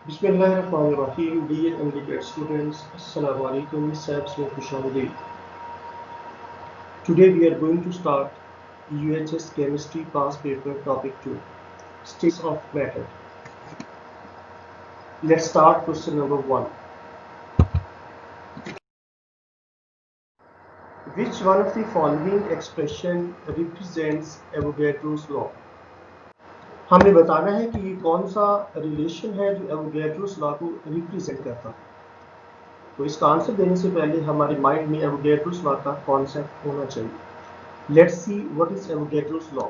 बिस्मिल्लाहिर्रहमानिर्रहीम dear MDCAT students अस्सलामु अलैकुम सैब्स में खुशामदीद। Today we are going to start UHS chemistry past paper topic 2 states of matter. Let's start question number 1। Which one of the following expression represents Avogadro's law. हमने बताना है कि ये कौन सा रिलेशन है जो एवोगैड्रोस लॉ को रिप्रेजेंट करता है। तो इसका आंसर देने से पहले हमारे माइंड में एवोगैड्रोस लॉ का कॉन्सेप्ट होना चाहिए। Let's see what is Avogadro's law.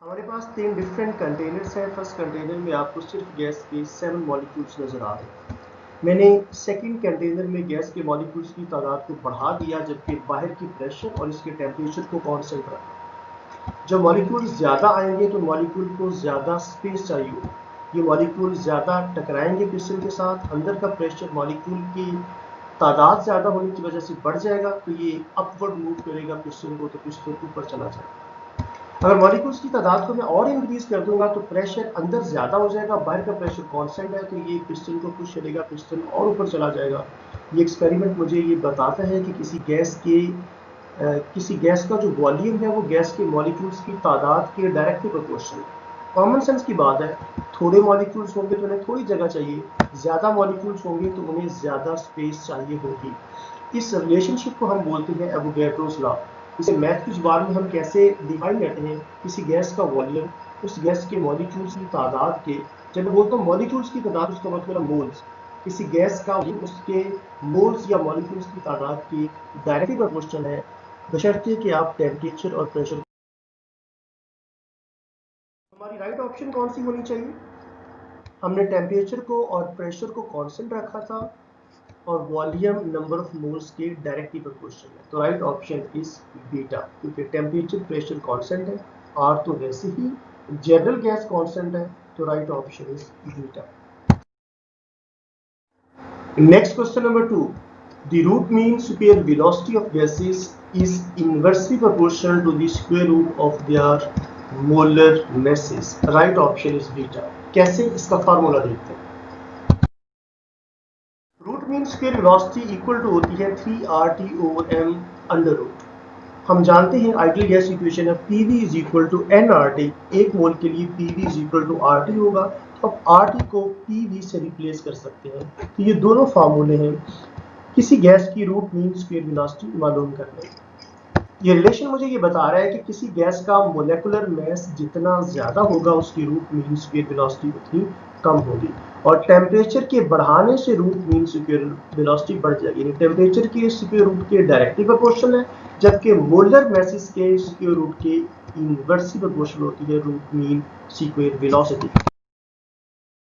हमारे पास 3 डिफरेंट कंटेनर्स हैं। फर्स्ट कंटेनर में आपको सिर्फ गैस के 7 मॉलिक्यूल्स नजर आ रहे हैं। मैंने सेकंड कंटेनर में गैस के मॉलिक्यूल्स की तादाद को बढ़ा दिया, जबकि बाहर की प्रेशर और इसके टेम्परेचर को कांस्टेंट रखा। जब मॉलिक्यूल ज़्यादा आएंगे तो मॉलिक्यूल को ज़्यादा स्पेस चाहिए होगी। ये मॉलिक्यूल ज़्यादा टकराएंगे पिस्टन के साथ, अंदर का प्रेशर मॉलिक्यूल की तादाद ज़्यादा होने की वजह से बढ़ जाएगा, तो ये अपवर्ड मूव करेगा पिस्टन को, तो पिस्टन ऊपर चला जाएगा। अगर मॉलिक्यूल्स की तादाद को मैं और इंक्रीज कर दूंगा तो प्रेशर अंदर ज़्यादा हो जाएगा, बाहर का प्रेशर कांस्टेंट है, तो ये पिस्टन को पुश करेगा, पिस्टन और ऊपर चला जाएगा। ये एक्सपेरिमेंट मुझे ये बताता है कि किसी गैस का जो वॉल्यूम है वो गैस के मॉलिक्यूल्स की तादाद के डायरेक्टली प्रोपोर्शनल है। कॉमन सेंस की बात है, थोड़े मॉलिक्यूल्स होंगे तो उन्हें थोड़ी जगह चाहिए, ज़्यादा मॉलिक्यूल्स होंगे तो उन्हें ज़्यादा स्पेस चाहिए होगी। इस रिलेशनशिप को हम बोलते हैं एवोगैड्रोस लॉ। इसे मैथ की जुबान में हम कैसे डिफाइन करते हैं, किसी गैस का वॉल्यूम उस गैस के मॉलिक्यूल्स की तादाद के, जब मैं बोलता हूँ मॉलिक्यूल्स की तादाद उसका मतलब मोल्स, किसी गैस का उसके मोल्स या मॉलिक्यूल्स की तादाद की डायरेक्टली प्रोपोर्शनल है, बशर्ते कि आप टेम्परेचर और प्रेशर। हमारी राइट ऑप्शन कौन सी होनी चाहिए? हमने टेम्परेचर को और प्रेशर को कांस्टेंट रखा था और वॉल्यूम नंबर ऑफ मोल्स के डायरेक्टली प्रोपोर्शनल है, तो राइट ऑप्शन इज बीटा, क्योंकि टेम्परेचर प्रेशर कांस्टेंट है, आर तो वैसे ही जनरल गैस कांस्टेंट है, तो right option is beta. Next question number 2। The root mean square velocity of gases is inversely proportional to the square root of their molar masses. Right option is beta. कैसे? इसका formula देखते हैं। Root mean square velocity equal to होती है 3RT over m under root. हम जानते हैं ideal gas equation है PV is equal to nRT। एक मोल के लिए PV is equal to RT होगा, तो अब RT को PV से रिप्लेस कर सकते हैं। तो ये दोनों फार्मूले हैं किसी गैस की रूट मीन स्क्वायर वेलोसिटी मालूम करने। ये रिलेशन मुझे ये बता रहा है कि किसी गैस का मोलेकुलर मास जितना ज्यादा होगा उसकी रूट मीन स्क्वायर वेलोसिटी उतनी कम होगी, और टेम्परेचर के बढ़ाने से रूट मीन स्क्वायर वेलोसिटी बढ़ जाएगी। यानी टेम्परेचर के स्क्वायर रूट के डायरेक्टली प्रोपोर्शनल है, जबकि मोलर मासेस के स्क्वायर रूट के इनवर्सली प्रोपोर्शनल होती है root mean square velocity.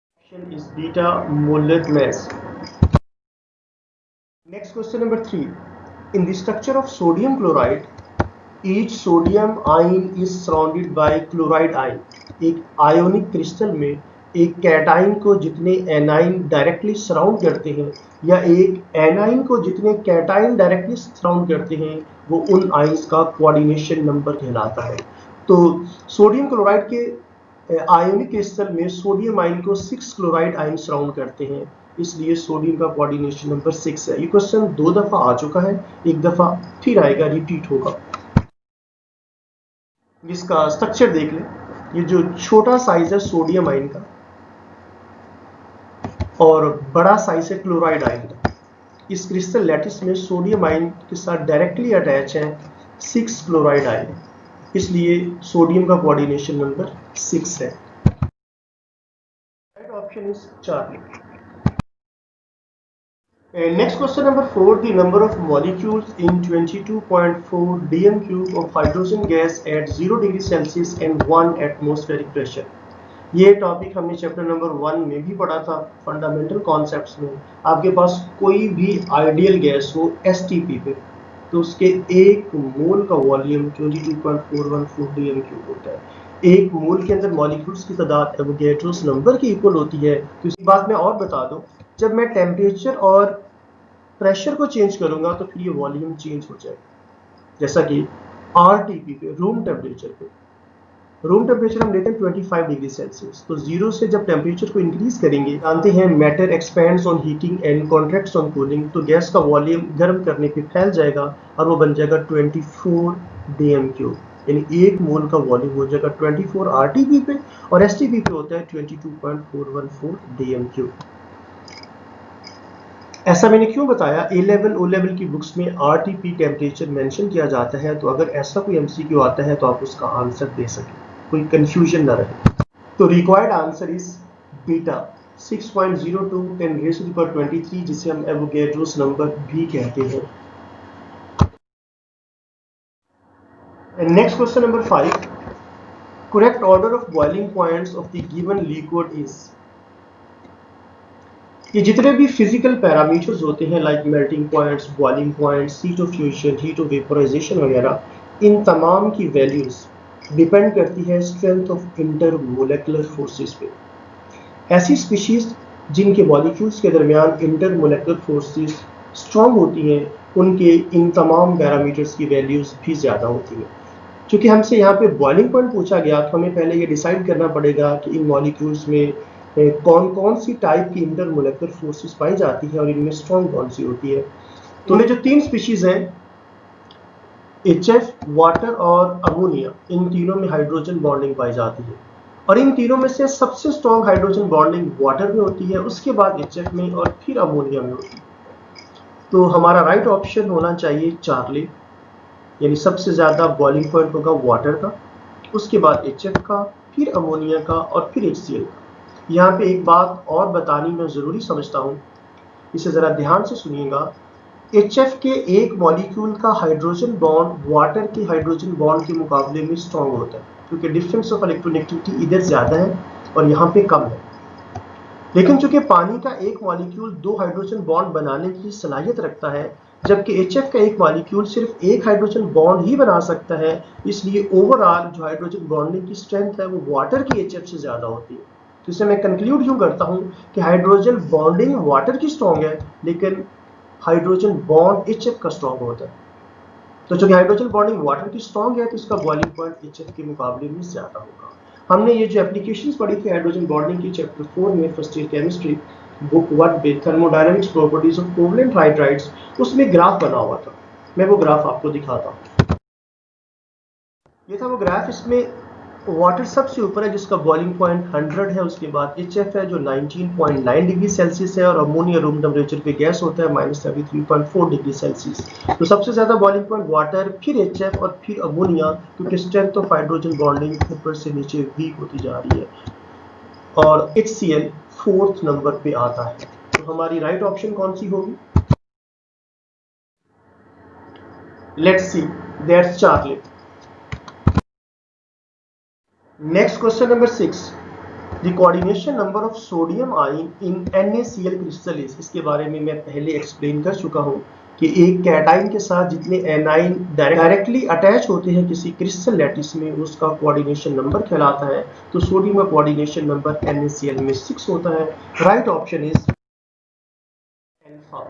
Option is beta, molar mass. Next question number 3. In the structure of sodium chloride, each sodium ion is surrounded by chloride ion. एक ionic crystal में एक cation को जितने A9 directly surround करते हैं, या एक A9 को जितने कैटाइन डायरेक्टली सराउंड करते हैं, वो उन आयंस का कोऑर्डिनेशन नंबर कहलाता है। तो सोडियम क्लोराइड के आयोनिक क्रिस्टल में सोडियम आयन को 6 क्लोराइड आयन सराउंड करते हैं, इसलिए सोडियम का कोऑर्डिनेशन नंबर 6 है। ये क्वेश्चन 2 दफा आ चुका है, एक दफा फिर आएगा, रिपीट होगा। इसका स्ट्रक्चर देख लें। ये जो छोटा साइज है सोडियम आयन का और बड़ा साइज है क्लोराइड आयन का, इस क्रिस्टल लैटिस में सोडियम आयन के साथ डायरेक्टली अटैच है 6 क्लोराइड आयन, इसलिए सोडियम का कोऑर्डिनेशन नंबर 6 है। Right option is Charlie. Next question number 4. The number of molecules in 22.4 dm cube of hydrogen gas at 0 degree Celsius and 1 atmospheric pressure. ये topic हमने chapter number 1 में भी पढ़ा था, fundamental concepts में। आपके पास कोई भी आइडियल गैस हो STP पे, तो उसके एक मोल का वॉल्यूम 22.414 dm क्यूब होता है। एक मोल के अंदर मॉलिक्यूल्स की तादाद एवोगैड्रोस नंबर की इक्वल होती है। तो इसी बात मैं और बता दूं, जब मैं टेम्परेचर और प्रेशर को चेंज करूंगा तो फिर ये वॉल्यूम चेंज हो जाएगा। जैसा कि RTP पे, रूम टेम्परेचर पे रूम टेम्परेचर हम लेते हैं 25 डिग्री सेल्सियस। तो 0 से जब टेम्परेचर को इंक्रीज करेंगे, जानते हैं matter expends on heating and contracts on cooling, तो गैस का वॉल्यूम गर्म करने पे फैल जाएगा और वो बन जाएगा 24 dm³, यानी 1 मोल का वॉल्यूम हो जाएगा 24 RTP पे, और STP पे होता है 22.414 dm³। ऐसा मैंने क्यों बताया? ए लेवल ओ लेवल की बुक्स में RTP टेम्परेचर मेंशन किया जाता है, तो अगर ऐसा कोई MCQ आता है तो आप उसका आंसर दे सकें, कोई कंफ्यूजन ना रहे। तो रिक्वायर्ड आंसर इज बीटा 6.02 10⁻23, जिसे हम एवोगैड्रोस नंबर भी कहते हैं। Next question number 5, correct order of boiling points of the given liquid is. ये जितने भी फिजिकल पैरामीटर्स होते हैं like melting points, boiling points, heat of fusion, heat of vaporisation वगैरह, इन तमाम की वैल्यूज डिपेंड करती है स्ट्रेंथ ऑफ इंटरमोलेकुलर फोर्सेस पे। ऐसी स्पीशीज जिनके मॉलिक्यूल्स के दरमियान इंटरमोलेकुलर फोर्सेस स्ट्रॉन्ग होती हैं, उनके इन तमाम पैरामीटर्स की वैल्यूज भी ज़्यादा होती हैं। क्योंकि हमसे यहाँ पे बॉइलिंग पॉइंट पूछा गया, तो हमें पहले ये डिसाइड करना पड़ेगा कि इन मॉलिक्यूल्स में कौन कौन सी टाइप की इंटरमोलेकुलर फोर्सेस पाई जाती है और इनमें स्ट्रॉन्ग कौन सी होती है। तो ये जो 3 स्पीशीज हैं, HF, वाटर और अमोनिया, इन तीनों में हाइड्रोजन बॉन्डिंग पाई जाती है, और इन तीनों में से सबसे स्ट्रॉन्ग हाइड्रोजन बॉन्डिंग वाटर में होती है, उसके बाद HF में और फिर अमोनिया में होती है। तो हमारा राइट ऑप्शन होना चाहिए चार्ली, यानी सबसे ज्यादा बॉइलिंग पॉइंट होगा वाटर का, उसके बाद HF का, फिर अमोनिया का और फिर HCl का। यहाँ पे एक बात और बतानी मैं जरूरी समझता हूँ, इसे जरा ध्यान से सुनिएगा। HF के एक मॉलिक्यूल का हाइड्रोजन बॉन्ड वाटर के हाइड्रोजन बॉन्ड के मुकाबले में स्ट्रॉन्ग होता है, क्योंकि डिफरेंस ऑफ इलेक्ट्रोनेगेटिविटी इधर ज्यादा है और यहाँ पे कम है। लेकिन चूंकि पानी का एक मॉलिक्यूल 2 हाइड्रोजन बॉन्ड बनाने की सलाहियत रखता है, जबकि HF का एक मॉलिक्यूल सिर्फ एक हाइड्रोजन बॉन्ड ही बना सकता है, इसलिए ओवरऑल जो हाइड्रोजन बॉन्डिंग की स्ट्रेंथ है वो वाटर की HF से ज्यादा होती है। तो इसे मैं कंक्लूड यूं करता हूं कि हाइड्रोजन बॉन्डिंग वाटर की स्ट्रॉन्ग है, लेकिन हाइड्रोजन बॉन्ड HF का स्ट्रॉन्ग होता है। तो चूंकि हाइड्रोजन बॉन्डिंग वाटर की स्ट्रॉन्ग है, तो इसका बॉइलिंग पॉइंट HF के मुकाबले में ज्यादा होगा। हमने ये जो एप्लीकेशंस पढ़ी थी हाइड्रोजन बॉन्डिंग की चैप्टर 4 में फर्स्ट ईयर केमिस्ट्री बुक 1 पे, thermodynamics properties of covalent hydrides, उसमें ग्राफ बना हुआ था। मैं वो ग्राफ आपको दिखाता हूँ। ये था वो ग्राफ, इसमें वाटर सबसे ऊपर है जिसका बॉइलिंग पॉइंट 100 है, उसके बाद HF है जो 19.9 डिग्री सेल्सियस है, और अमोनिया रूम टेम्परेचर पे गैस होता है -33.4 डिग्री सेल्सियस। तो सबसे ज्यादा बॉइलिंग पॉइंट वाटर, फिर HF और फिर अमोनिया, क्योंकि स्ट्रेंथ ऑफ हाइड्रोजन बॉन्डिंग ऊपर से नीचे वीक होती जा रही है, और HCl 4th नंबर पे आता है। तो हमारी राइट ऑप्शन कौन सी होगी? Let's see, that's Charlie. Next question number 6, the coordination number of sodium ion in NaCl crystal is। इसके बारे में मैं पहले एक्सप्लेन कर चुका हूँ कि एक कैटाइन के साथ जितने एनाइन डायरेक्टली अटैच होते हैं किसी क्रिस्टल लैटिस में, उसका कोऑर्डिनेशन नंबर कहलाता है। तो सोडियम का कोऑर्डिनेशन नंबर NaCl में 6 होता है। Right option is alpha.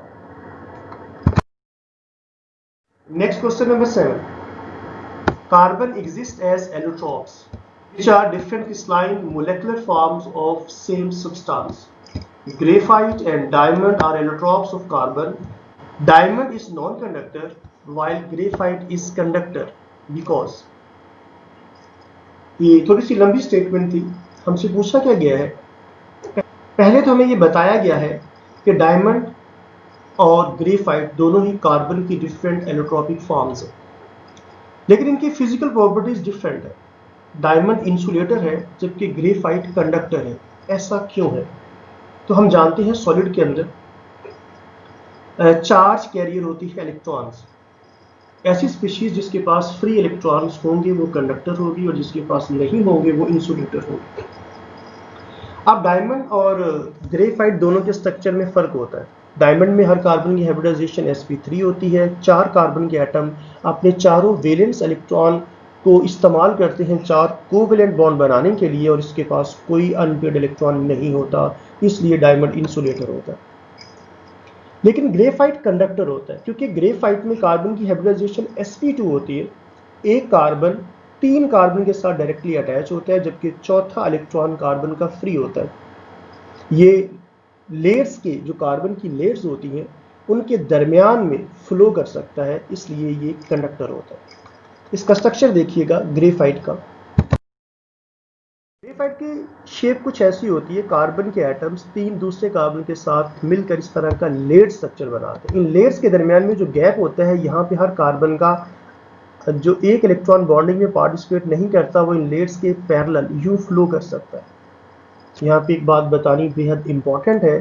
Next question number 7, carbon exist as allotropes which are different crystalline molecular forms of same substance. Graphite and diamond are allotropes of carbon. Diamond is non-conductor while graphite is conductor because, ये थोड़ी सी लंबी statement थी। हमसे पूछा क्या गया है, पहले तो हमें ये बताया गया है कि डायमंड और ग्रेफाइट दोनों ही कार्बन की डिफरेंट एलोट्रोपिक फॉर्म्स हैं, लेकिन इनकी फिजिकल प्रॉपर्टीज डिफरेंट है। डायमंड इंसुलेटर है जबकि ग्रेफाइट कंडक्टर है। ऐसा क्यों है? तो हम जानते हैं सॉलिड के अंदर चार्ज कैरियर होती है इलेक्ट्रॉन्स। ऐसी स्पीशीज जिसके पास फ्री इलेक्ट्रॉन्स होंगे वो कंडक्टर होगी, और जिसके पास नहीं होंगे वो इंसुलेटर होगी। अब डायमंड और ग्रेफाइट दोनों के स्ट्रक्चर में फर्क होता है। डायमंड में हर कार्बन की हाइब्रिडाइजेशन sp3 होती है। 4 कार्बन के एटम अपने चारों वैलेंस इलेक्ट्रॉन को इस्तेमाल करते हैं 4 कोवेलेंट बॉन्ड बनाने के लिए, और इसके पास कोई अनपेड इलेक्ट्रॉन नहीं होता, इसलिए डायमंड इंसुलेटर होता है। लेकिन ग्रेफाइट कंडक्टर होता है, क्योंकि ग्रेफाइट में कार्बन की हाइब्रिडाइजेशन sp2 होती है। एक कार्बन 3 कार्बन के साथ डायरेक्टली अटैच होता है, जबकि चौथा इलेक्ट्रॉन कार्बन का फ्री होता है। ये लेयर्स के जो कार्बन की लेयर्स होती हैं उनके दरमियान में फ्लो कर सकता है, इसलिए ये कंडक्टर होता है। इसका स्ट्रक्चर देखिएगा ग्रेफाइट का। ग्रेफाइट की शेप कुछ ऐसी होती है, कार्बन के एटम्स 3 दूसरे कार्बन के साथ मिलकर इस तरह का लेयर स्ट्रक्चर बनाते हैं। इन लेयर्स के दरमियान में जो गैप होता है, यहाँ पे हर कार्बन का जो एक इलेक्ट्रॉन बॉन्डिंग में पार्टिसिपेट नहीं करता वो इन लेयर्स के पैरेलल यूं फ्लो कर सकता है। यहाँ पे एक बात बतानी बेहद इंपॉर्टेंट है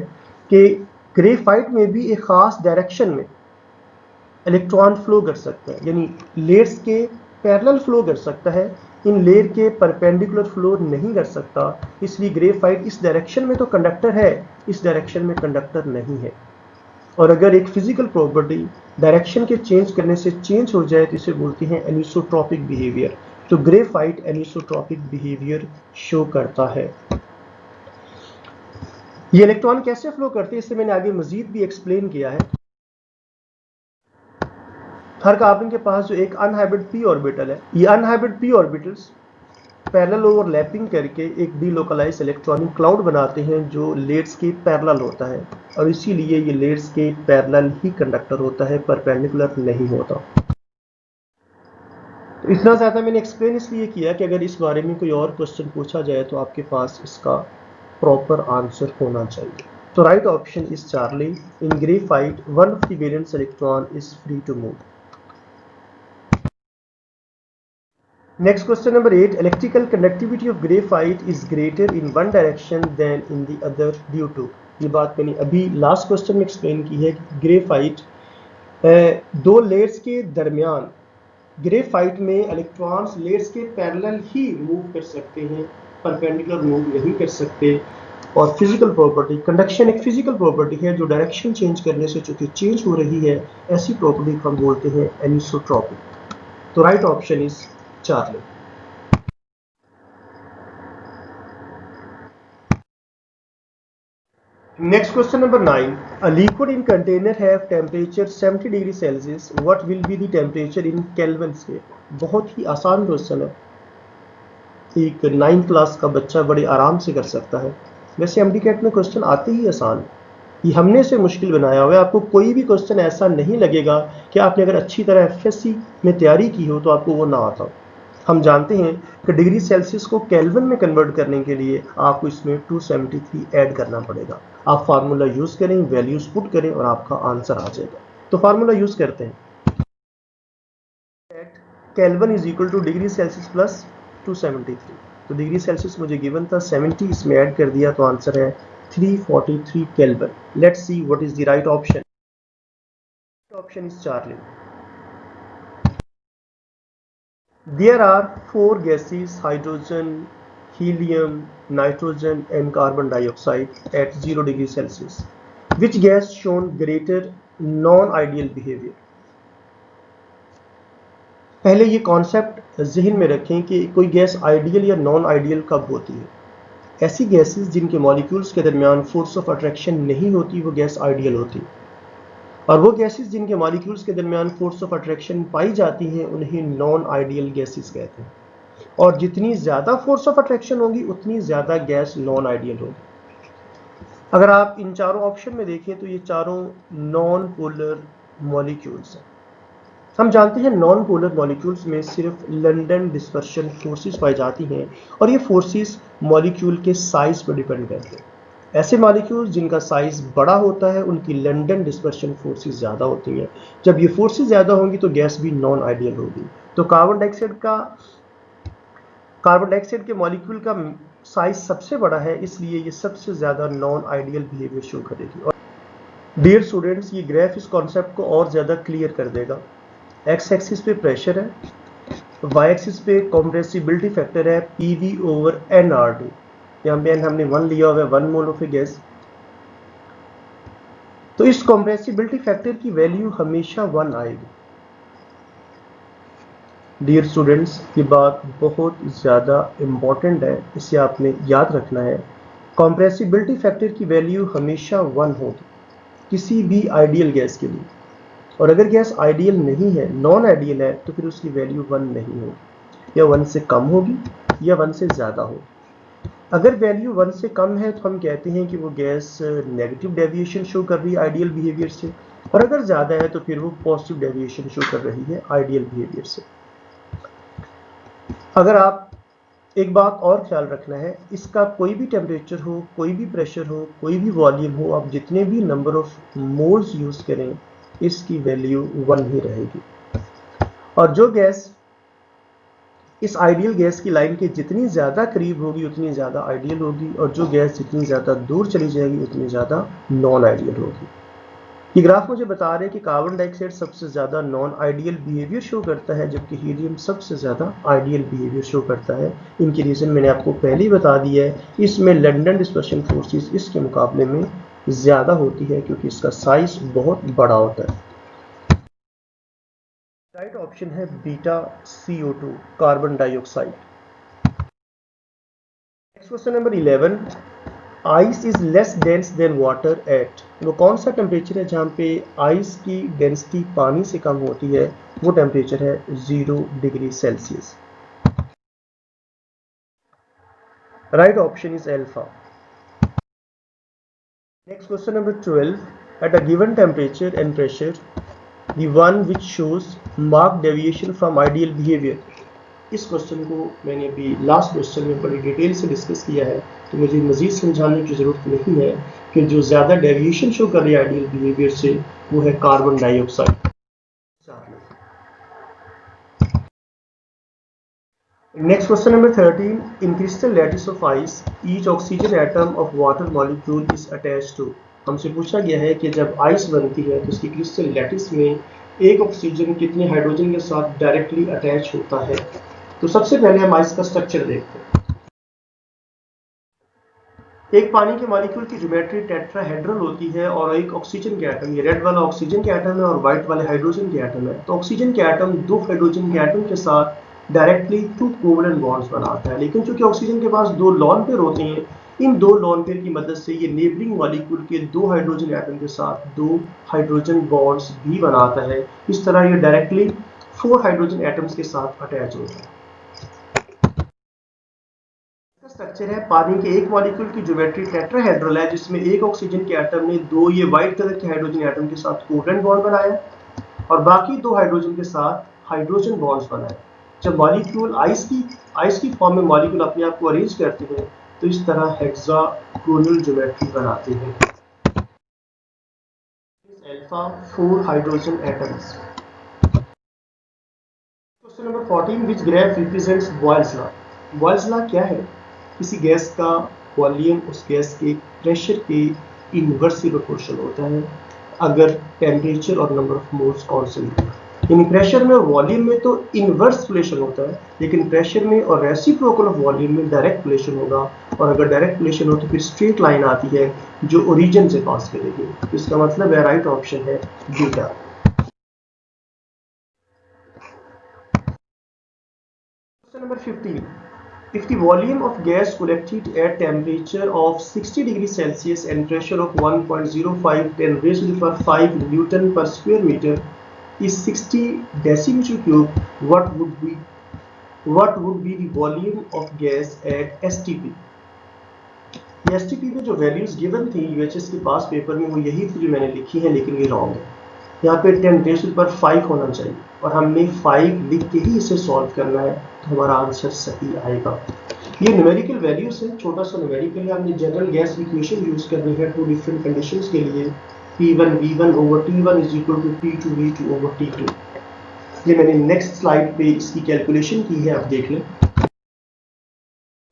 कि ग्रेफाइट में भी एक खास डायरेक्शन में इलेक्ट्रॉन फ्लो कर सकता है, यानी लेयर्स के पैरेलल फ्लो कर सकता है, इन लेयर के परपेंडिकुलर फ्लो नहीं कर सकता। इसलिए ग्रेफाइट इस डायरेक्शन में तो कंडक्टर है, इस डायरेक्शन में कंडक्टर नहीं है। और अगर एक फिजिकल प्रॉपर्टी डायरेक्शन के चेंज करने से चेंज हो जाए तो इसे बोलते हैं एनिसोट्रॉपिक बिहेवियर। तो ग्रेफाइट एनिसोट्रॉपिक बिहेवियर शो करता है। ये इलेक्ट्रॉन कैसे फ्लो करते हैं इससे मैंने आगे मजीद भी एक्सप्लेन किया है। हर कार्बन के पास जो एक अनहाइब्रिड p ऑर्बिटल है, ये unhybrid p orbitals parallel overlapping करके एक डीलोकलाइज इलेक्ट्रॉनिक क्लाउड बनाते हैं जो लेयर्स के पैरेलल होता है, और इसीलिए ये लेयर्स के पैरेलल ही कंडक्टर होता है, परपेंडिकुलर नहीं होता। तो इतना ज़्यादा मैंने एक्सप्लेन इसलिए किया कि अगर इस बारे में कोई और क्वेश्चन पूछा जाए तो आपके पास इसका प्रॉपर आंसर होना चाहिए। तो right option is Charlie. In graphite one of the valence electron is free to move. Next question number 8. Electrical conductivity of graphite is greater in one direction than in the other due to। ये बात मैंने अभी last question में explain की है कि graphite दो layers के दरमियान ग्रेफाइट में इलेक्ट्रॉन्स लेयर्स के पैरेलल ही मूव कर सकते हैं, परपेंडिकुलर मूव नहीं कर सकते। और फिजिकल प्रॉपर्टी, कंडक्शन एक फिजिकल प्रॉपर्टी है जो डायरेक्शन चेंज करने से चूंकि चेंज हो रही है, ऐसी प्रॉपर्टी को हम बोलते हैं एनिसोट्रॉपिक। तो right option is Charlie. Next question number 9. A liquid in container have temperature 70 degree Celsius. What will be the temperature in Kelvin scale? बहुत ही आसान क्वेश्चन है, एक 9th क्लास का बच्चा बड़े आराम से कर सकता है। वैसे एमडीकैट में क्वेश्चन आते ही आसान है, ये हमने इसे मुश्किल बनाया हुआ है। आपको कोई भी क्वेश्चन ऐसा नहीं लगेगा कि आपने अगर अच्छी तरह एफएससी में तैयारी की हो तो आपको वो ना आता। हम जानते हैं कि डिग्री सेल्सियस को केल्विन में कन्वर्ट करने के लिए आपको इसमें 273 ऐड करना पड़ेगा। आप फार्मूला यूज करें, वैल्यूज पुट करें और आपका आंसर आ जाएगा। तो फार्मूला यूज करते हैं, kelvin is equal two degree Celsius plus 273। तो डिग्री सेल्सियस मुझे गिवन था 70, इसमें ऐड कर दिया तो आंसर है 343 kelvin. Let's see what is the right option. Option is Charlie. There are 4 gases: hydrogen, helium, nitrogen and carbon dioxide at 0 degree Celsius. Which gas shown greater non-ideal behavior? पहले ये concept जहन में रखें कि कोई gas ideal या non ideal कब होती है। ऐसी गैसेस जिनके मॉलिक्यूल्स के दरमियान फोर्स ऑफ अट्रैक्शन नहीं होती वो गैस आइडियल होती है, और वो गैसेस जिनके मॉलिक्यूल्स के दरमियान फोर्स ऑफ अट्रैक्शन पाई जाती हैं उन्हें नॉन आइडियल गैसेस कहते हैं। और जितनी ज़्यादा फोर्स ऑफ अट्रैक्शन होगी उतनी ज़्यादा गैस नॉन आइडियल होगी। अगर आप इन चारों ऑप्शन में देखें तो ये चारों नॉन पोलर मॉलिक्यूल्स हैं। हम जानते हैं नॉन पोलर मॉलिक्यूल्स में सिर्फ लंडन डिस्पर्शन फोर्सेस पाई जाती हैं, और ये फोर्सेस मॉलिक्यूल के साइज पर डिपेंड करते हैं। ऐसे मॉलिक्यूल्स जिनका साइज बड़ा होता है उनकी लंडन डिस्पर्शन फोर्सेस ज़्यादा होती हैं। जब ये फोर्सेस ज़्यादा होंगी तो गैस भी नॉन आइडियल होगी। तो कार्बन डाइऑक्साइड के मॉलिक्यूल का साइज सबसे बड़ा है, इसलिए ये सबसे ज़्यादा नॉन आइडियल बिहेवियर शो करेगी। और डियर स्टूडेंट्स, ये ग्राफ इस कॉन्सेप्ट को और ज़्यादा क्लियर कर देगा। एक्स एक्सिस पे प्रेशर है, वाई एक्सिस पे कॉम्प्रेसिबिलिटी फैक्टर है PV/NRT। यहाँ पे हमने 1 लिया हुआ है, 1 मोल ऑफ ए गैस। तो इस कॉम्प्रेसिबिलिटी फैक्टर की वैल्यू हमेशा 1 आएगी। डियर स्टूडेंट्स, ये बात बहुत ज़्यादा इम्पॉर्टेंट है, इसे आपने याद रखना है। कॉम्प्रेसिबिलिटी फैक्टर की वैल्यू हमेशा 1 होगी किसी भी आइडियल गैस के लिए, और अगर गैस आइडियल नहीं है, नॉन आइडियल है, तो फिर उसकी वैल्यू 1 नहीं होगी। या 1 से कम होगी या 1 से ज़्यादा होगी। अगर वैल्यू 1 से कम है तो हम कहते हैं कि वो गैस नेगेटिव डेविएशन शो कर रही है आइडियल बिहेवियर से, और अगर ज़्यादा है तो फिर वो पॉजिटिव डेविएशन शो कर रही है आइडियल बिहेवियर से। अगर आप एक बात और ख्याल रखना है, इसका कोई भी टेम्परेचर हो, कोई भी प्रेशर हो, कोई भी वॉल्यूम हो, आप जितने भी नंबर ऑफ मोल्स यूज़ करें, इसकी वैल्यू 1 ही रहेगी। और जो गैस इस आइडियल गैस की लाइन के जितनी ज़्यादा करीब होगी उतनी ज़्यादा आइडियल होगी, और जो गैस जितनी ज़्यादा दूर चली जाएगी उतनी ज़्यादा नॉन आइडियल होगी। ये ग्राफ मुझे बता रहे हैं कि कार्बन डाइऑक्साइड सबसे ज़्यादा नॉन आइडियल बिहेवियर शो करता है, जबकि हीलियम सबसे ज़्यादा आइडियल बिहेवियर शो करता है। इनकी रीज़न मैंने आपको पहले ही बता दिया है, इसमें लंदन डिस्पर्शन फोर्सेस इसके मुकाबले में ज़्यादा होती है क्योंकि इसका साइज बहुत बड़ा होता है। राइट ऑप्शन है beta CO2 carbon dioxide. Next question number 11, ice is less dense then water at, वो कौन सा टेम्परेचर है जहाँ पे आइस की डेंसिटी पानी से कम होती है? वो टेम्परेचर है 0 degree Celsius. Right option is alpha. Next question number 12, at a given temperature and pressure the one which shows marked deviation from ideal behavior। इस क्वेश्चन को मैंने अभी लास्ट क्वेश्चन में बड़ी डिटेल से डिस्कस किया है, तो मुझे मजीद समझाने की ज़रूरत नहीं है कि जो ज़्यादा डेविएशन शो कर रही है आइडियल बिहेवियर से वो है carbon dioxide. Next question number 13, in crystal lattice of ice each oxygen atom of water molecule is attached to. हमसे पूछा गया है कि जब आइस बनती है तो उसकी क्रिस्टल लैटिस में एक ऑक्सीजन कितने हाइड्रोजन के साथ डायरेक्टली अटैच होता है। तो सबसे पहले हम आइस का स्ट्रक्चर देखते हैं। एक पानी के मॉलिक्यूल की ज्योमेट्री टेट्राहेड्रल होती है और एक ऑक्सीजन के एटम, ये रेड वाला ऑक्सीजन के एटम है और व्हाइट वाले हाइड्रोजन के एटम है। तो ऑक्सीजन के एटम दो हाइड्रोजन के एटम के साथ डायरेक्टली 2 कोवलेंट बॉन्ड्स बनाता है, लेकिन चूंकि ऑक्सीजन के पास 2 लॉन पेयर होते हैं, इन 2 लॉन पेयर की मदद से ये नेबरिंग मॉलिक्यूल के 2 हाइड्रोजन एटम के साथ 2 हाइड्रोजन बॉन्ड्स भी बनाता है। इस तरह ये डायरेक्टली 4 हाइड्रोजन एटम्स के साथ अटैच होता है। स्ट्रक्चर है, पानी के एक मॉलिक्यूल की ज्योमेट्री टेट्राहेड्रल है, जिसमें एक ऑक्सीजन के एटम ने 2 ये व्हाइट कलर के हाइड्रोजन एटम के साथ कोवलेंट बॉन्ड बनाया और बाकी 2 हाइड्रोजन के साथ हाइड्रोजन बॉन्ड्स बनाए। जब मॉलिक्यूल आइस की फॉर्म में मॉलिक्यूल अपने आप को अरेंज करते हैं तो इस तरह हेक्सागोनल ज्योमेट्री बनाते हैं। Alpha 4 hydrogen atoms. Question number 14, which graph represents Boyle's law. Boyle's law क्या है? किसी गैस का वॉल्यूम उस गैस के प्रेशर के इनवर्सली प्रोपोर्शनल होता है अगर टेम्परेचर और नंबर ऑफ मोल्स कांस्टेंट हो। यानी प्रेशर में और वॉल्यूम में तो इनवर्स रिलेशन होता है, लेकिन प्रेशर में और रेसिप्रोकल ऑफ वॉल्यूम में डायरेक्ट रिलेशन होगा, और अगर डायरेक्ट रिलेशन हो तो फिर स्ट्रेट लाइन आती है जो ओरिजिन से पास करेगी। तो इसका मतलब है राइट ऑप्शन है beta. Question number 15, if the volume of gas collected at temperature of 60 degrees Celsius and pressure of 1.05 10 raised to the power 5 Newton per square meter is 60 decimeter cube, what would be the volume of gas at STP? STP में जो values given थी UHS के पास paper में वो यही थी जो मैंने लिखी है, लेकिन ये रॉन्ग है। यहाँ पे 10 रेज़ टू द पावर 5 होना चाहिए और हमने 5 लिख के ही इसे सॉल्व करना है, तो हमारा आंसर सही आएगा। ये न्यूमेरिकल वैल्यूज है, छोटा सा न्यूमेरिकल है। हमने जनरल गैस इक्वेशन यूज करनी है 2 डिफरेंट कंडीशंस के लिए। P1 V1 over T1 is equal to P2 V2 over T2। ये मैंने नेक्स्ट स्लाइड पे इसकी कैलकुलेशन की है, आप देख लें।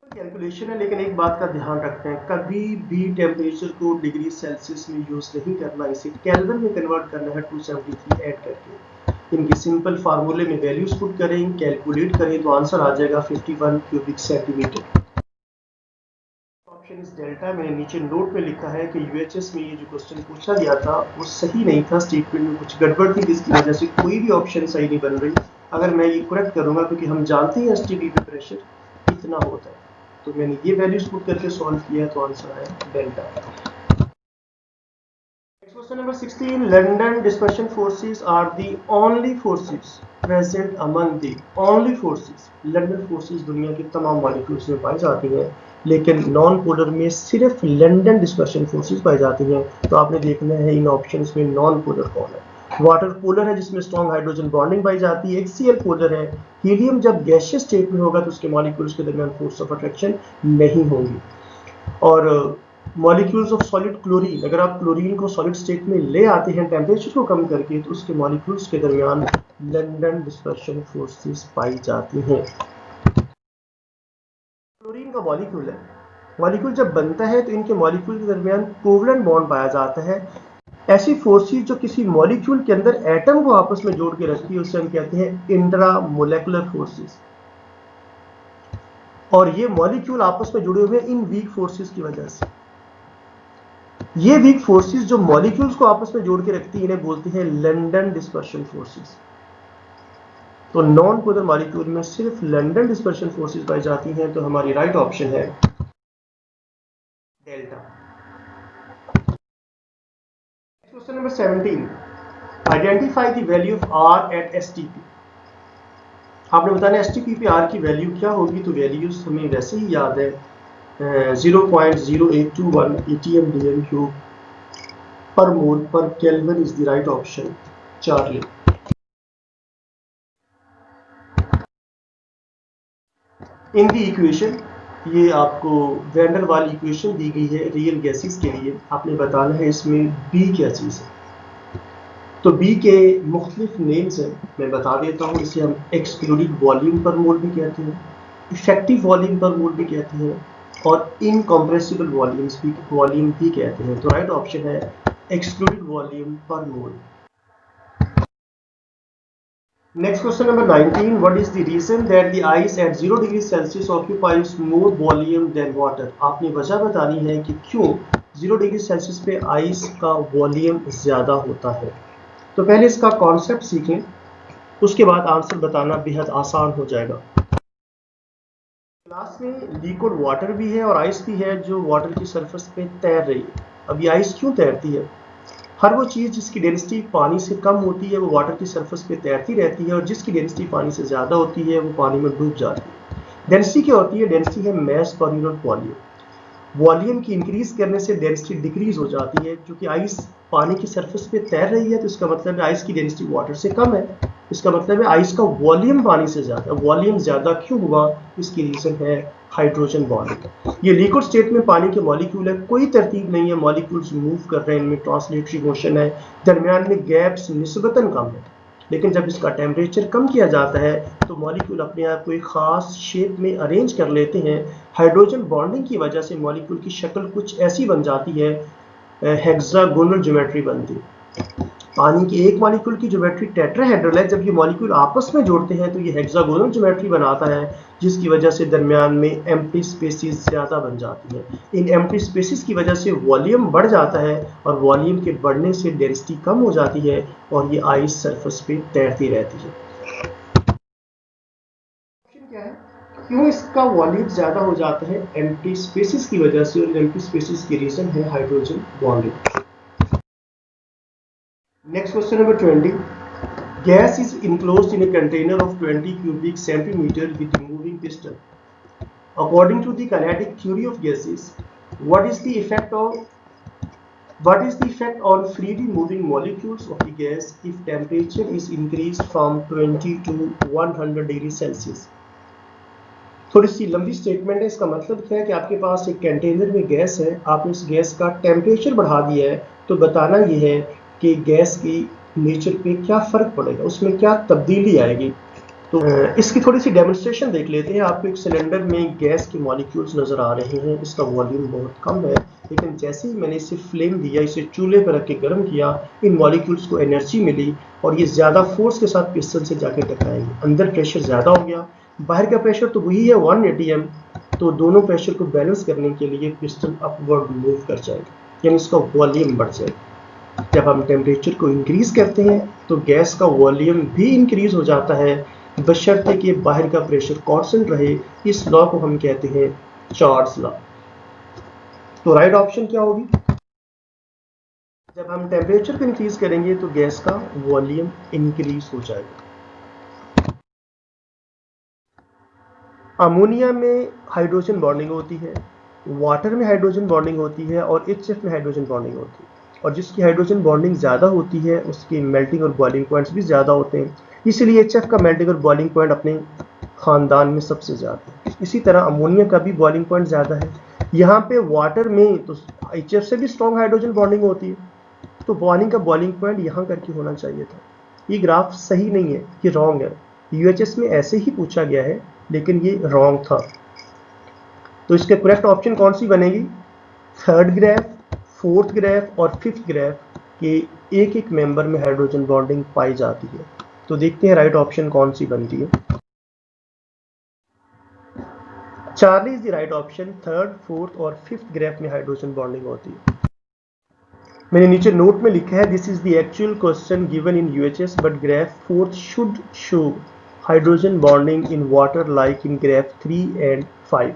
कैलकुलेशन है, लेकिन एक बात का ध्यान रखते हैं, कभी भी टेम्परेचर को डिग्री सेल्सियस में यूज नहीं करना, इसे केल्विन में कन्वर्ट करना है 273 ऐड करके। इनके सिंपल फार्मूले में वैल्यूज पुट करें, कैलकुलेट करें तो आंसर आ जाएगा 51 cubic centimetre. Option is delta. मैंने नीचे नोट में लिखा है कि यूएचएस में ये जो क्वेश्चन पूछा गया था वो सही नहीं था, स्टेटमेंट में कुछ गड़बड़ थी जिसकी वजह से कोई भी ऑप्शन सही नहीं बन रही। अगर मैं ये करेक्ट करूंगा, क्योंकि हम जानते हैं एसटीपी पे प्रेशर कितना होता है, तो मैंने ये वैल्यूज पुट करके सॉल्व किया तो आंसर है delta. Next Question number 16. London dispersion forces are the only forces present among the only forces. London forces दुनिया के तमाम मॉलिक्यूल्स में पाई जाती हैं, लेकिन नॉन पोलर में सिर्फ लंदन डिस्पर्शन फोर्सेस पाई जाती हैं। तो आपने देखना है इन ऑप्शंस में नॉन पोलर कौन है। वाटर पोलर है जिसमें स्ट्रॉन्ग हाइड्रोजन बॉन्डिंग पाई जाती है। HCl पोलर है। हीलियम जब गैसियस स्टेट में होगा तो उसके मॉलिक्यूल्स के दरमियान फोर्स ऑफ अट्रैक्शन नहीं होगी। और मॉलिक्यूल्स ऑफ सॉलिड क्लोरीन, अगर आप क्लोरीन को सॉलिड स्टेट में ले आते हैं टेम्परेचर को कम करके, तो उसके मॉलिक्यूल्स के दरमियान लंदन डिस्पर्शन फोर्सेस पाई जाती हैं। क्लोरीन का मॉलिक्यूल है, मॉलिक्यूल जब बनता है तो इनके मॉलिक्यूल के दरमियान कोवलेंट बॉन्ड पाया जाता है। ऐसी फोर्सेस जो किसी मॉलिक्यूल के अंदर एटम को आपस में जोड़ के रखती है उसे हम कहते हैं इंट्रा मोलेकुलर फोर्सेस। और ये मॉलिक्यूल आपस में जुड़े हुए हैं इन वीक फोर्सेस की वजह से। ये वीक फोर्सेस जो मॉलिक्यूल्स को आपस में जोड़ के रखती है इन्हें बोलते हैं लंदन डिस्पर्शन फोर्सेस। तो नॉन पोलर मॉलिक्यूल में सिर्फ लंदन डिस्पर्शन फोर्सेस पाई जाती हैं। तो हमारी राइट ऑप्शन है delta. Question number 17. Identify the value of R at STP. आपने बताना STP पे R की वैल्यू क्या होगी। तो वैल्यूज हमें वैसे ही याद है, 0.0821 ATM DM क्यूब पर मोल पर kelvin is the right option. Charlie. In the equation, ये आपको वैंडर वाल इक्वेशन दी गई है रियल गैसेस के लिए। आपने बताना है इसमें B क्या चीज़ है। तो B के मुख्तलिफ नेम्स हैं, मैं बता देता हूँ। इसे हम एक्सक्लूडिड वॉल्यूम पर मोल भी कहते हैं, इफेक्टिव वॉल्यूम पर मोल भी कहते हैं, और इनकम्प्रेसिबल वॉल्यूम भी कहते हैं। तो राइट ऑप्शन है एक्सक्लूडेड वॉल्यूम पर मोल। Next question number 19. What is the reason that the ice at 0 degree Celsius occupies more volume than water? आपने वजह बतानी है कि क्यों 0 डिग्री सेल्सियस पे आइस का वॉल्यूम ज़्यादा होता है। तो पहले इसका कॉन्सेप्ट सीखें, उसके बाद आंसर बताना बेहद आसान हो जाएगा। क्लास में लिक्विड वाटर भी है और आइस भी है जो वाटर की सरफेस पे तैर रही है। अब ये आइस क्यों तैरती है? हर वो चीज़ जिसकी डेंसिटी पानी से कम होती है वो वाटर की सरफेस पे तैरती रहती है, और जिसकी डेंसिटी पानी से ज़्यादा होती है वो पानी में डूब जाती है। डेंसिटी क्या होती है? डेंसिटी है मास पर यूनिट वॉल्यूम। वॉल्यूम की इंक्रीज करने से डेंसिटी डिक्रीज हो जाती है। क्योंकि आइस पानी की सरफेस पे तैर रही है तो इसका मतलब है आइस की डेंसिटी वाटर से कम है। इसका मतलब है आइस का वॉल्यूम पानी से ज़्यादा। वॉल्यूम ज़्यादा क्यों हुआ? इसकी रीज़न है हाइड्रोजन बॉन्डिंग। ये लिक्विड स्टेट में पानी के मॉलिक्यूल है, कोई तरतीब नहीं है, मॉलिक्यूल्स मूव कर रहे हैं, इनमें ट्रांसलेटरी मोशन है, दरमियान में गैप्स निस्बतन कम है। लेकिन जब इसका टेम्परेचर कम किया जाता है तो मॉलिक्यूल अपने आप को एक ख़ास शेप में अरेंज कर लेते हैं। हाइड्रोजन बॉन्डिंग की वजह से मॉलिक्यूल की शक्ल कुछ ऐसी बन जाती है, हेक्सागोनल ज्योमेट्री बनती है। पानी की एक मॉलिक्यूल की ज्योमेट्री टेट्राहेड्रल है। जब ये मॉलिक्यूल आपस में जोड़ते हैं तो ये हेक्सागोनल ज्योमेट्री बनाता है, जिसकी वजह से दरमियान में एम्प्टी स्पेसेस ज़्यादा बन जाती है। इन एम्प्टी स्पेसेस की वजह से वॉल्यूम बढ़ जाता है, और वॉल्यूम के बढ़ने से डेंसिटी कम हो जाती है और ये आइस सरफेस पे तैरती रहती है। क्वेश्चन क्या है? क्यों इसका वॉल्यूम ज़्यादा हो जाता है? एम्प्टी स्पेसेस की वजह से, और एम्प्टी स्पेसेस की रीज़न है hydrogen bonding. Next question number 20. Gas is enclosed in a container of 20 cubic centimeter with a moving piston. According to the kinetic theory of gases, what is the effect on freely moving molecules of the gas if temperature is increased from 20 to 100 degree Celsius? थोड़ी सी लंबी statement है। इसका मतलब क्या है कि आपके पास एक कंटेनर में गैस है, आपने उस गैस का टेम्परेचर बढ़ा दिया है, तो बताना यह है कि गैस की नेचर पे क्या फ़र्क पड़ेगा, उसमें क्या तब्दीली आएगी। तो इसकी थोड़ी सी डेमोन्स्ट्रेशन देख लेते हैं। आपको एक सिलेंडर में गैस के मॉलिक्यूल्स नज़र आ रहे हैं, इसका वॉल्यूम बहुत कम है, लेकिन जैसे ही मैंने इसे फ्लेम दिया, इसे चूल्हे पर रख के गर्म किया, इन मॉलिक्यूल्स को एनर्जी मिली और ये ज़्यादा फोर्स के साथ पिस्टन से जाके टकराएंगे। अंदर प्रेशर ज़्यादा हो गया, बाहर का प्रेशर तो वही है 1 atm, तो दोनों प्रेशर को बैलेंस करने के लिए पिस्टन अपवर्ड मूव कर जाएगा, यानी इसका वॉल्यूम बढ़ जाएगा। जब हम टेम्परेचर को इंक्रीज करते हैं तो गैस का वॉल्यूम भी इंक्रीज हो जाता है, बशर्ते कि बाहर का प्रेशर कांस्टेंट रहे। इस लॉ को हम कहते हैं चार्ल्स लॉ। तो राइट ऑप्शन क्या होगी? जब हम टेम्परेचर को इंक्रीज करेंगे तो गैस का वॉल्यूम इंक्रीज हो जाएगा। अमोनिया में हाइड्रोजन बॉन्डिंग होती है, वाटर में हाइड्रोजन बॉन्डिंग होती है और HF में हाइड्रोजन बॉन्डिंग होती है। और जिसकी हाइड्रोजन बॉन्डिंग ज़्यादा होती है उसकी मेल्टिंग और बॉइलिंग पॉइंट्स भी ज़्यादा होते हैं, इसलिए HF का मेल्टिंग और बॉइलिंग पॉइंट अपने खानदान में सबसे ज़्यादा है। इसी तरह अमोनिया का भी बॉइलिंग पॉइंट ज़्यादा है। यहाँ पे वाटर में तो HF से भी स्ट्रॉन्ग हाइड्रोजन बॉन्डिंग होती है, तो बॉइलिंग का बॉइलिंग पॉइंट यहाँ करके होना चाहिए था। ये ग्राफ सही नहीं है, ये रॉन्ग है। UHS में ऐसे ही पूछा गया है लेकिन ये रॉन्ग था। तो इसके करेक्ट ऑप्शन कौन सी बनेगी? थर्ड ग्राफ, फोर्थ ग्राफ और फिफ्थ ग्राफ के एक एक मेंबर में हाइड्रोजन बॉन्डिंग पाई जाती है। तो देखते हैं राइट ऑप्शन कौन सी बनती है। Charlie is the right option. Third, fourth और फिफ्थ ग्राफ में हाइड्रोजन बॉन्डिंग होती है। मैंने नीचे नोट में लिखा है this is the actual question given in UHS but graph fourth should show hydrogen bonding in water like in graph 3 and 5.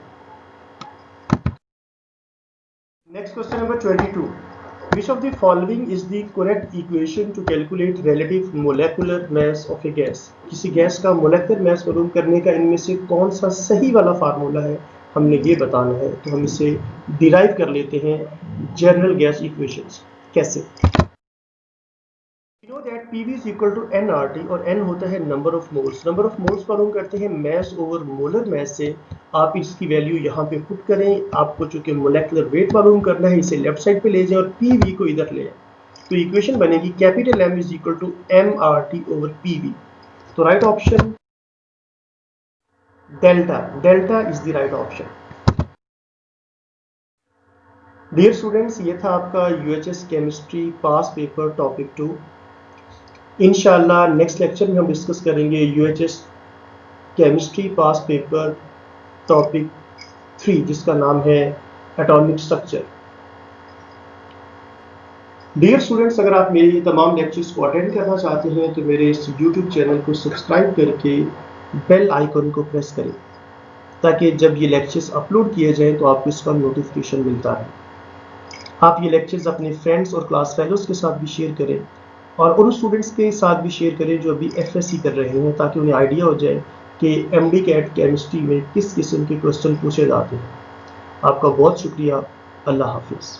Next question number 22. Which of the following is the correct equation to calculate relative molecular mass of a gas? किसी gas का molecular mass मालूम करने का इनमें से कौन सा सही वाला फार्मूला है, हमने ये बताना है। तो हम इसे डिराइव कर लेते हैं जनरल गैस इक्वेशंस। कैसे? You know that PV is equal to nRT और n होता है number of moles. Number of moles मालूम करते हैं मैस ओवर मोलर मैस से। आप इसकी वैल्यू यहाँ पे पुट करें। आपको चूंकि मोलेकुलर वेट मालूम करना है, इसे लेफ्ट साइड पे ले जाएं और PV को इधर ले आए। तो इक्वेशन बनेगी capital M is equal to mRT over PV। तो right option delta, delta is the right option. Dear students, ये था आपका UHS chemistry past paper topic 2। इंशाल्लाह नेक्स्ट लेक्चर में हम डिस्कस करेंगे UHS chemistry past paper topic 3 जिसका नाम है एटॉमिक स्ट्रक्चर। डियर स्टूडेंट्स, अगर आप मेरे तमाम लेक्चर्स को अटेंड करना चाहते हैं तो मेरे इस YouTube चैनल को सब्सक्राइब करके बेल आइकन को प्रेस करें ताकि जब ये लेक्चर्स अपलोड किए जाएं तो आपको इसका नोटिफिकेशन मिलता है। आप ये लेक्चर्स अपने फ्रेंड्स और क्लास फेलोज के साथ भी शेयर करें और उन स्टूडेंट्स के साथ भी शेयर करें जो अभी FSC कर रहे हैं, ताकि उन्हें आइडिया हो जाए कि MD कैट केमिस्ट्री में किस किस्म के क्वेश्चन पूछे जाते हैं। आपका बहुत शुक्रिया। अल्लाह हाफिज़।